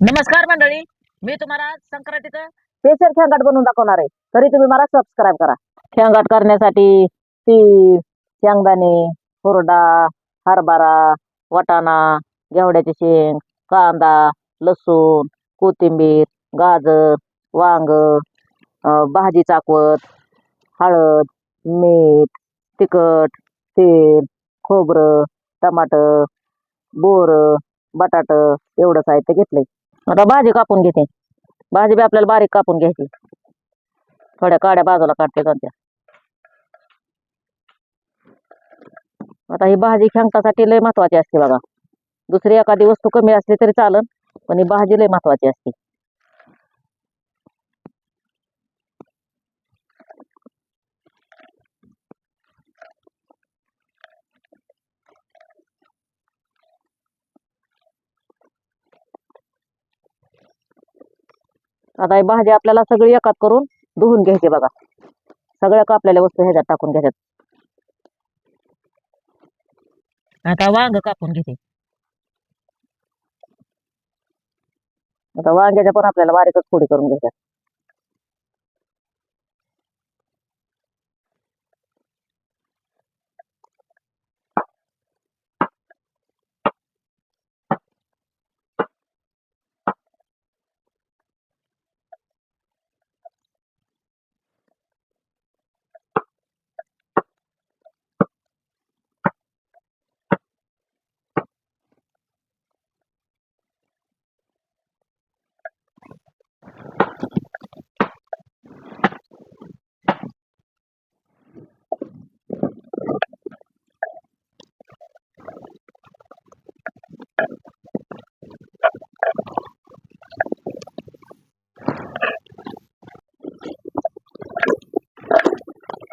नमस्कार मंडळी. मी तुम्हाला संक्रांतीचं स्पेशल शेंगाट बनवून दाखवणार आहे. तरी तुम्ही मला सबस्क्राईब करा. शेंगाट करण्यासाठी तीळ, शेंगदाणे, हुरडा, हरभरा, वाटाणा, घेवड्याची शेंग, कांदा, लसूण, कोथिंबीर, गाजर, वांग, भाजी चाकवत, हळद, मीठ, तिखट, तेल, खोबरं, टमाटर, बोर, बटाट एवढं साहित्य घेतलंय. आता भाजी कापून घेते. भाजी बी आपल्याला बारीक कापून घ्यायची. थोड्या काड्या बाजूला काढते कोणत्या. आता ही भाजी शेंगटासाठी लय महत्वाची असते बघा. दुसरी एखादी वस्तू कमी असली तरी चालन, पण ही भाजी लय महत्वाची असते. आता ही भाजी आपल्याला सगळी एकात करून धुवून घ्यायची बघा. सगळ्या कापलेल्या वस्तू ह्याच्यात टाकून घ्यायच्यात. आता वांग कापून घेते. आता वांग्याच्या पण आपल्याला बारीकच फोडी करून घ्यायच्या.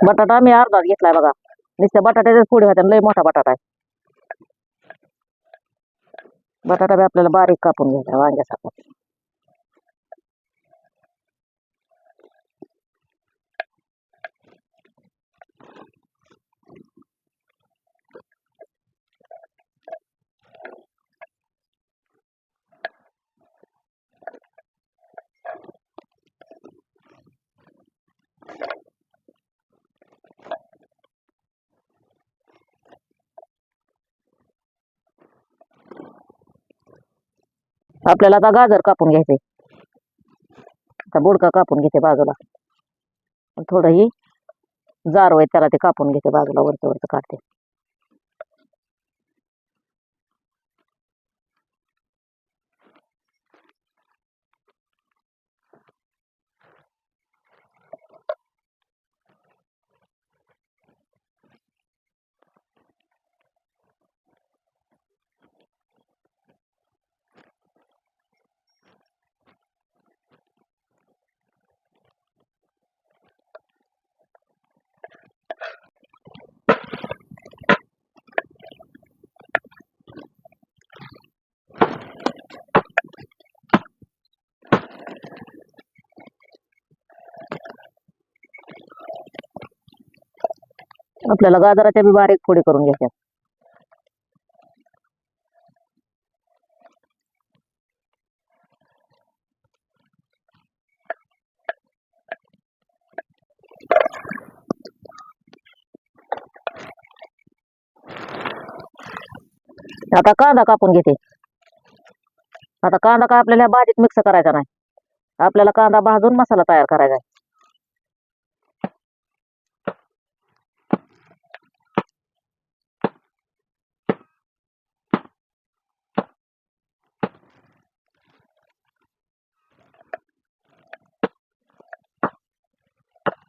बटाटा मी अर्धाच घेतलाय बघा. नुसत्या बटाट्याच्याच फोडी होत्या. लय मोठा बटाटा आहे. बटाटा बी आपल्याला बारीक कापून घ्यायचा वांग्यासारखा. आपल्याला आता गाजर कापून घ्यायचे. आता बुडका कापून घेते बाजूला. थोडं ही जार होय त्याला ते कापून घेते बाजूला, वरचं वरचं काढते. आपल्याला गाजराच्या बी बारीक फोडी करून घ्यायच्या. आता कांदा कापून घेते. आता कांदा काय आपल्याला भाजीत मिक्स करायचा नाही. आपल्याला कांदा भाजून मसाला तयार करायचा आहे.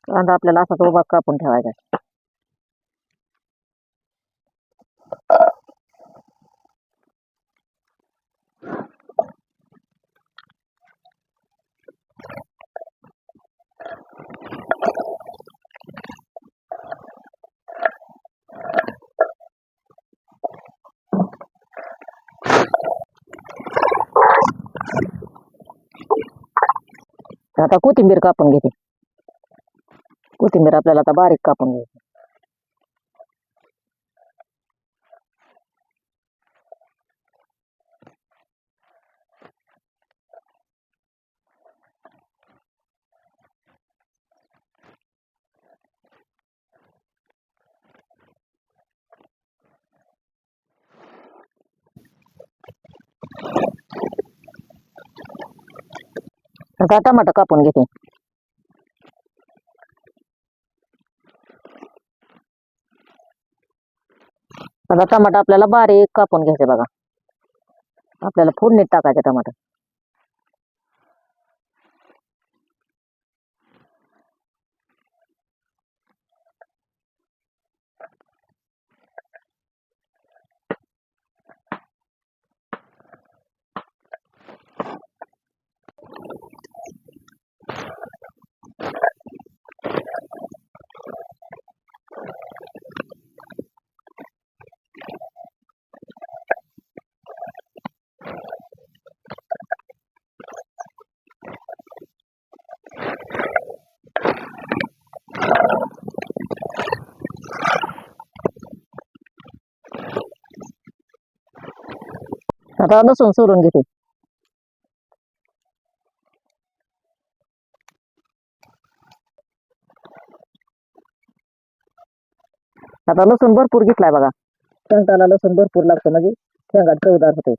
कांदा आपल्याला असाच उभा कापून ठेवायचा आहे. आता कोथिंबीर कापून घेते. कोथिंबीर आपल्याला आता बारीक कापून घ्यायची. आता टमाटर कापून घेते. आता टमाटर आपल्याला बारीक कापून घ्यायचे बघा. आपल्याला फोडणीत टाकायचे टमाटर. आता लसूण सोलून घेते. आता लसूण भरपूर घेतलाय बघा. शेंगदाला लसूण भरपूर लागतं म्हणजे शेंगाट चवदार होते.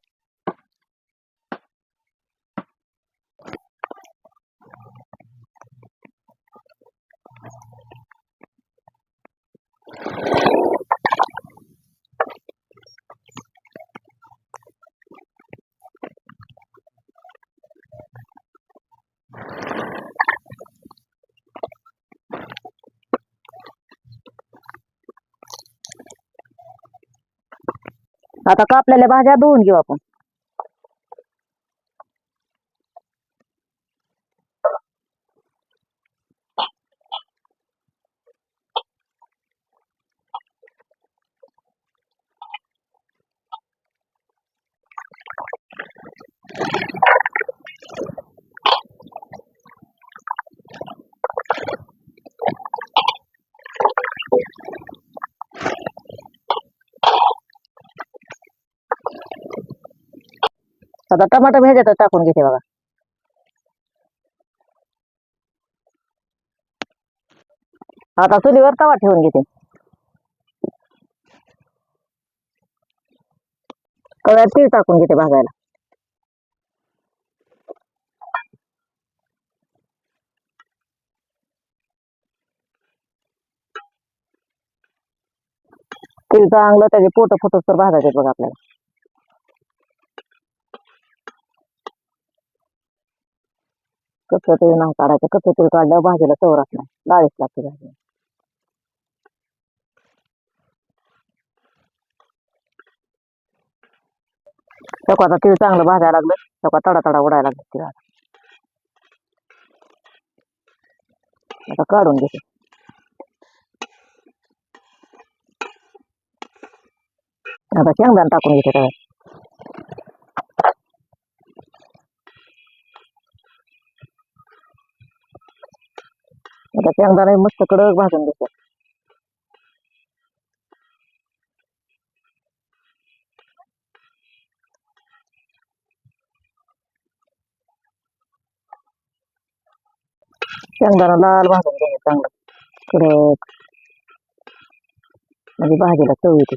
आता कापलेल्या भाज्या धुवून घेऊ आपण. आता टमाटर ह्याच्यात टाकून घेते बघा. आता चुलीवर तवा ठेवून घेते. कळ्यात तीळ टाकून घेते भाजायला. तीळ चांगलं त्याचे पोट फुटूस तर भाजायचे बघा आपल्याला. कच्चं तीळ नाही काढायचं. कच्चं तीळ काढल्यावर भाजीला चव राहत नाही. डाळीच लागते भाजी. आता तीळ चांगलं भाजायला लागलं. तडा तडा उडायला लागलं तीळ. आता काढून घेते. आता शेंगदाणा टाकून घेते त्याच्यात. आता शेंगदाणा मस्त कडक भाजून घेते. शेंगदाणा लाल भाजून घ्यायचं चांगलं कडक, म्हणजे भाजीला चव येते.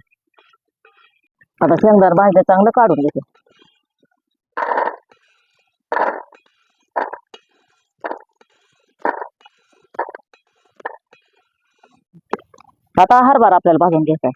आता शेंगदाणा भाजलं चांगलं काढून घेते. आता हरभरा आपल्याला भाजून घ्यायचा.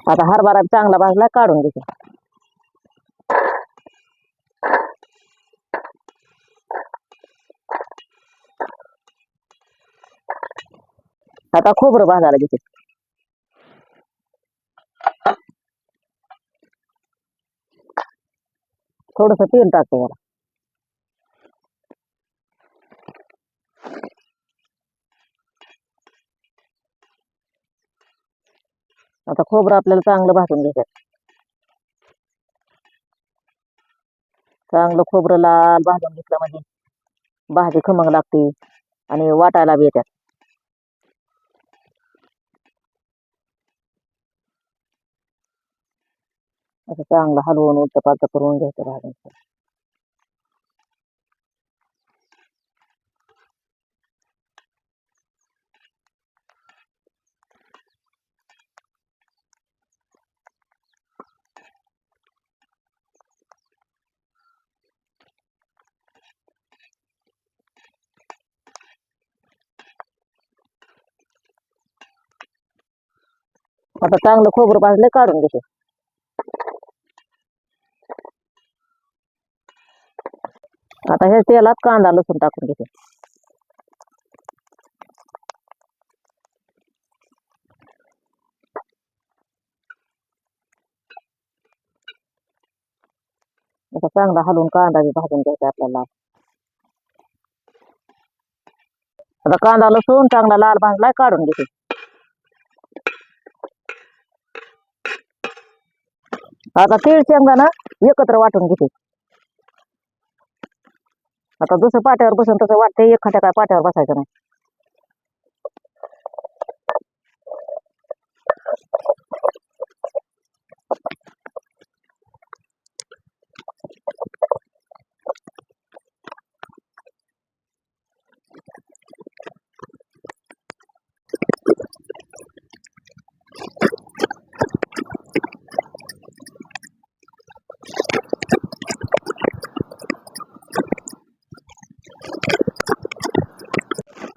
आता हरभरा चांगला भाजला काढून घेते. आता खोबरं भाजायला घेते. थोडस तेल टाकते याला. आता खोबरं आपल्याला चांगलं भाजून घ्यायचं. चांगलं खोबरं लाल भाजून घेतलं म्हणजे भाजी खमंग लागते आणि वाटायला बी येतात. असं चांगलं हलवून उलट पालट करून घ्यायचं भाजून. आता चांगलं खोबरं भाजलं काढून घेते. आता हे तेलात कांदा लसूण टाकून घेते. आता चांगला हलवून कांदा बी भाजून घ्यायचा आपल्याला. आता कांदा लसूण चांगला लाल भाजलाय काढून घेते. आता तीळ शेंगदाणा एकत्र वाटून घेते. आता जसं पाट्यावर बसून तसं वाटते, एखाद्या काय पाट्यावर बसायचं नाही.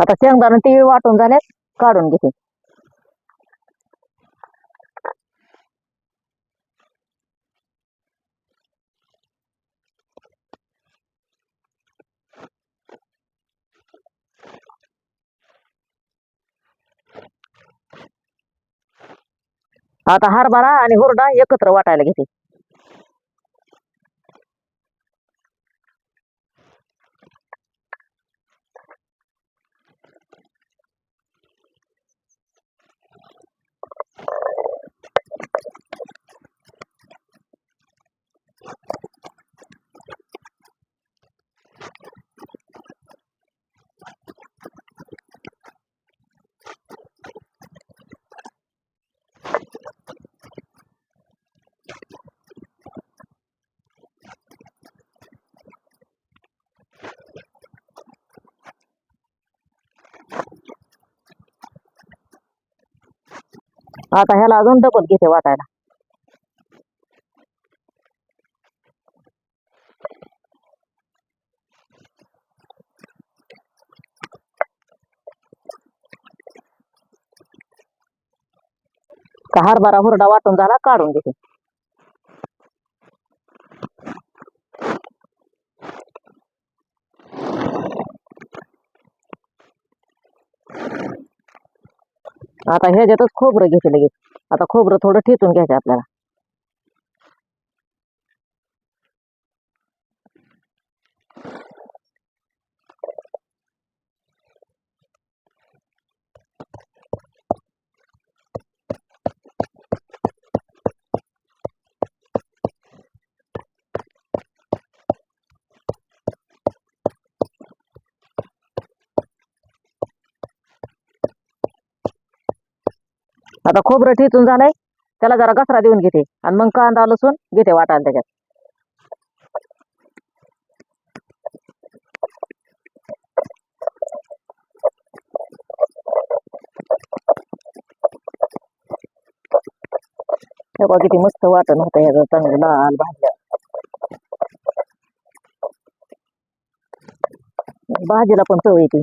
आता शेंगदाणा तीळ वाटून झाले काढून घेते. आता हरभरा आणि हुरडा एकत्र वाटायला घेते. आता ह्याला अजून डबल घेते वाटायला. हरभरा हुरडा वाटून झाला काढून घेते. आता ह्याच्यातच खोबरं घेते लगेच. आता खोबरं थोडं ठेचून घ्यायचं आपल्याला. आता खोबरं ठेचून झालंय, त्याला जरा घसरा देऊन घेते आणि मग कांदा लसूण घेते वाटायला त्याच्यात. हे बघा किती मस्त वाटण होतं ह्याचं, चांगलं लाल भाजलं. भाजीला पण चव येते.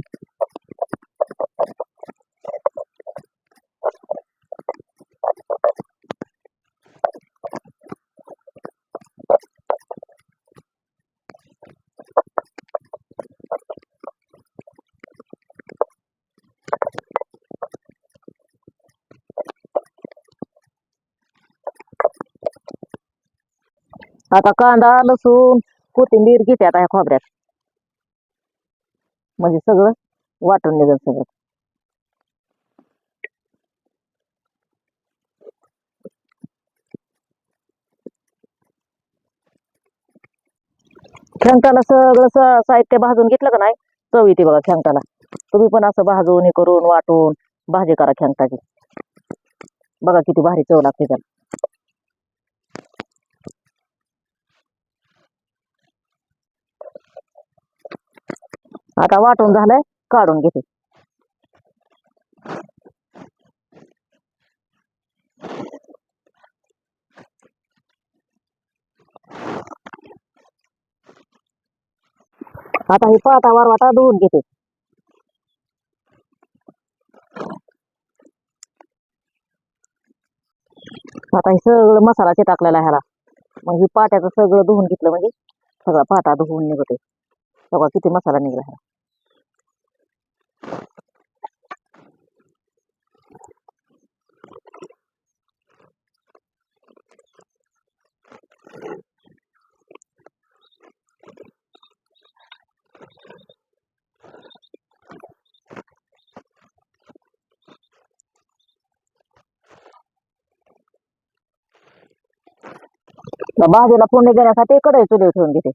आता कांदा लसूण कोथिंबीर घेते आता ह्या खोबऱ्यात, म्हणजे सगळं वाटून निघेल सगळं. शेंगदाणा सगळं साहित्य भाजून घेतलं का नाही, चव येते बघा खेंगटाला. तुम्ही पण असं भाजून हे करून वाटून भाजी करा खेंगटाची. बघा किती भारी चव लागते त्याला. आता वाटून झालंय, काढून घेते. आता ही पाटा वारवाटा धुवून घेते. आता हे सगळं मसालाचे टाकलेला ह्याला. मग ही पाट्याचं सगळं धुवून घेतलं म्हणजे सगळा पाटा धुवून निघते. सगळा किती मसाला निघला ह्याला. भाजीला फोडणी देण्यासाठी कढई चुलीवर ठेवून घेते.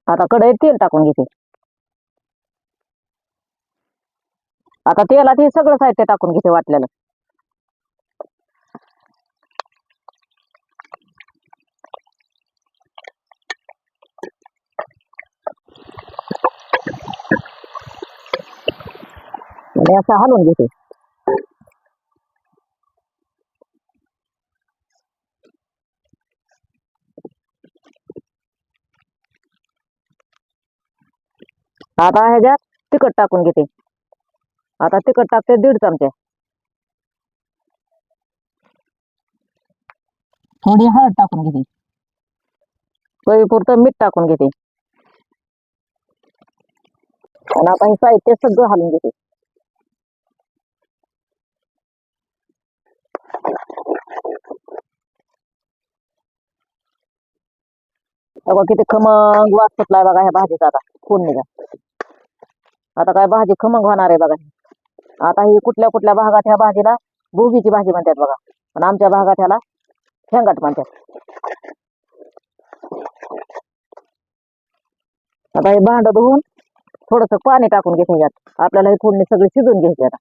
आता कढईत तेल टाकून घेते. आता तेलात हे सगळं साहित्य टाकून घेते वाटलेलं. आणि असं हलवून घेते. आता ह्याच्यात तिखट टाकून घेते. आता तिखट टाकते 1.5 चमचे. थोडी हळद टाकून घेते. चवीपुरतं मीठ टाकून घेते. आणि आता हे साहित्य सगळं हलवून घेते. बघा किती खमंग वास सुटलाय बघा ह्या भाजीचा आता फोडणीचा. आता काय भाजी खमंग होणार आहे बघा. आता ही कुठल्या कुठल्या भागात ह्या भाजीला भोगीची भाजी म्हणतात बघा. पण आमच्या भागात ह्याला शेंगाट म्हणतात. आता हे भांड धुवून थोडस पाणी टाकून घेते ह्याच्यात. आपल्याला ही फोडणी सगळी शिजून घ्यायची आता.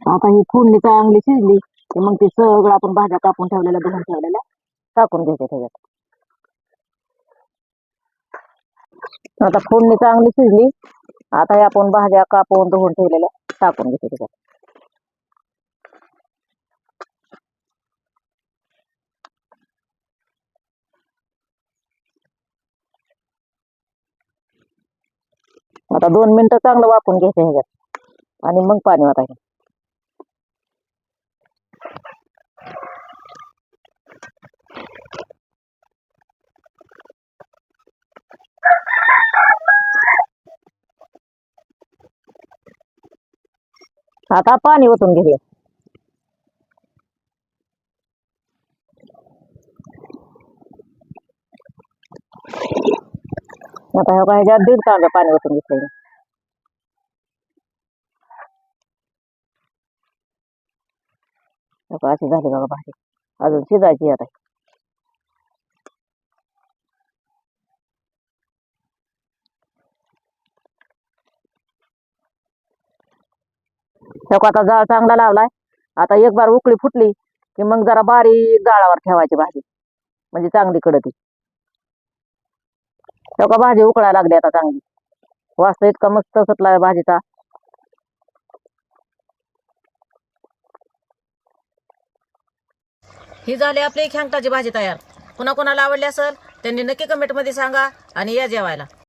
आता ही फोडणी चांगली शिजली की मग ती सगळं आपण भाज्या कापून ठेवलेल्या धुवून ठेवलेल्या टाकून घ्यायच्या त्याच्यात. आता फोडणी चांगली शिजली. आता हे आपण भाज्या कापून धुवून ठेवलेल्या टाकून घेते त्याच्यात. आता 2 मिनिटं चांगलं वाफून घ्यायचं ह्याच्यात आणि मग पाणी ओतायचं. आता पाणी ओतून घेऊया. आता ह्याच्यात 1.5 तांब्या पाणी ओतून घेतलं. अशी झाली बघा भाजी. अजून शिजायची आता. आता जाळ चांगला लावलाय. आता एक बार उकळी फुटली की मग जरा बारीक जाळावर ठेवायची भाजी म्हणजे चांगली कडती. भाजी उकळायला लागली आता चांगली. वास इतका मस्त सुटलाय भाजीचा. ही झाली आपली खेंगटाची भाजी तयार. कुणा कोणाला आवडली असेल त्यांनी नक्की कमेंटमध्ये सांगा आणि या जेवायला.